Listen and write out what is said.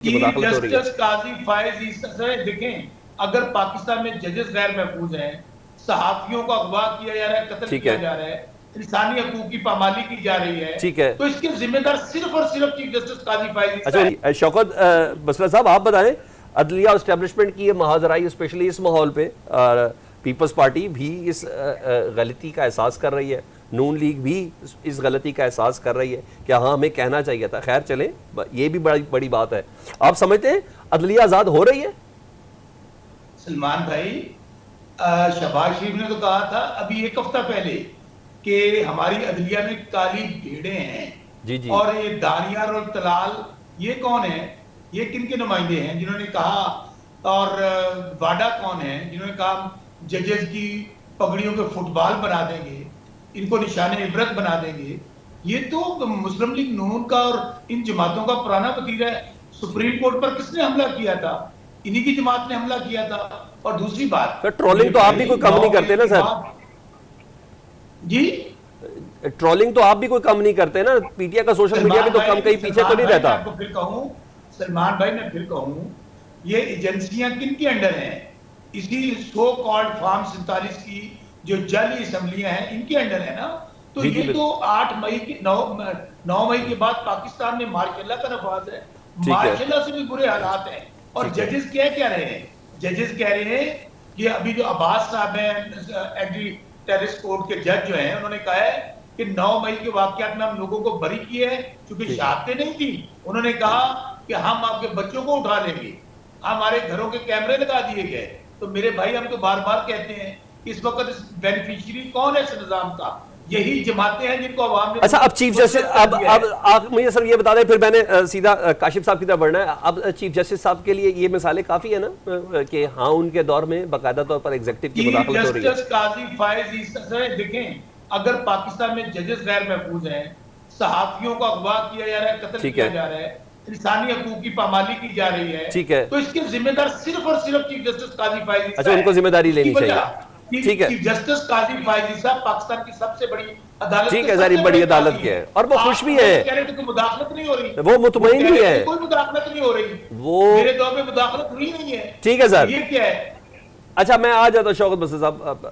کی مداخلت ہو رہی ہے. جسٹس قاضی فائز عیسی دیکھیں، اگر پاکستان میں ججز غیر محفوظ ہیں، صحافیوں کو اغوا کیا جا رہا ہے، قتل کیا جا رہا ہے، انسانی حقوق کی پامالی کی جا رہی ہے، ٹھیک ہے. تو اس کے ذمہ دار صرف اور صرف چیف جسٹس قاضی فائز عیسی ہے. اچھا شوکت بسرا صاحب آپ بتائیں، عدلیہ اسٹیبلشمنٹ کی یہ محاذرائی اسپیشلی اس ماحول پہ پیپلز پارٹی بھی اس غلطی کا احساس کر رہی ہے، نون لیگ بھی اس غلطی کا احساس کر رہی ہے کہ ہاں ہمیں کہنا چاہیے تھا. خیر چلیں، یہ بھی بڑی بات ہے. آپ سمجھتے ہیں عدلیہ آزاد ہو رہی ہے؟ سلمان بھائی، شہباز شریف نے تو کہا تھا ابھی ایک ہفتہ پہلے کہ ہماری عدلیہ میں کالی بھیڑیں ہیں. جی جی. اور یہ دانیار اور طلال یہ کون ہیں؟ یہ کن کے نمائندے ہیں جنہوں نے کہا؟ اور واڈا کون ہیں جنہوں نے کہا ججز کی پگڑیوں کے فٹ بال بنا دیں گے، ان کو نشان عبرت بنا دیں گے؟ یہ تو مسلم لیگ نون کا اور ان جماعتوں کا پرانا وتیرہ ہے. سپریم کورٹ پر کس نے حملہ کیا تھا؟ انہی کی جماعت نے حملہ کیا تھا. اور دوسری بات، ٹرولنگ تو آپ بھی کوئی کم نہیں کرتے نا سر. جی ٹرولنگ تو آپ بھی کوئی کم نہیں کرتے نا. پی ٹی آئی کا سوشل میڈیا بھی تو کم کہیں پیچھے تو نہیں رہتا. سلمان بھائی میں پھر کہوں، یہ ایجنسیاں کن کے انڈر ہیں؟ اسی سو کالڈ فارم 47 کی جو جعلی اسمبلیاں ہیں ان کے انڈر ہے نا. تو یہ تو 9 مئی کے بعد پاکستان میں ماشاء اللہ کا نفاذ ہے. ماشاء اللہ سے بھی برے حالات ہیں. اور ججز کہہ رہے ہیں؟ ججز کہہ رہے ہیں کہ ابھی جو عباس صاحب ہیں اینٹی ٹیررسٹ کورٹ کے جج جو ہیں، انہوں نے کہا ہے کہ 9 مئی کے واقعات میں ہم لوگوں کو بری کیے ہیں کیونکہ شہادتیں نہیں تھی. انہوں نے کہا کہ ہم آپ کے بچوں کو اٹھا لیں گے، ہمارے گھروں کے کیمرے لگا دیے گئے. تو میرے بھائی ہم تو بار بار کہتے ہیں کہ اس وقت بینیفیشری کون ہے اس نظام کا؟ یہی جماعتیں ہیں جن کو عوام نے. اچھا اب چیف جسٹس اب آپ مجھے سر یہ بتا دیں، پھر میں نے سیدھا کاشف صاحب کی طرف بڑھنا ہے. اب چیف جسٹس صاحب کے لیے یہ مثالیں کافی ہیں نا کہ ہاں ان کے دور میں باقاعدہ طور پر ایگزیکٹو کی مداخلت ہو رہی ہے. جسٹس قاضی فائز عیسی دیکھیں، اگر پاکستان میں ججز غیر محفوظ ہیں، صحافیوں کو اغوا کیا جا رہا ہے، قتل کیا جا رہا ہے، انسانی حقوق کی پامالی کی جا رہی ہے، تو اس کے ذمہ دار صرف اور صرف چیف جسٹس قاضی فائز عیسی ہے. اچھا ان کو ذمہ داری لینی چاہیے. ٹھیک ہے، چیف جسٹس قاضی فائز عیسی پاکستان کی سب سے بڑی عدالت ٹھیک ہے ساری بڑی عدالت کی ہے اور وہ خوش بھی ہے، کہہ رہے تھے کہ مداخلت نہیں ہو رہی، وہ مطمئن بھی ہے، کوئی مداخلت نہیں ہو رہی، وہ میرے دور میں مداخلت ہوئی نہیں ہے. ٹھیک ہے سر. یہ کیا ہے؟ اچھا میں آ جاتا ہوں شوکت بسر صاحب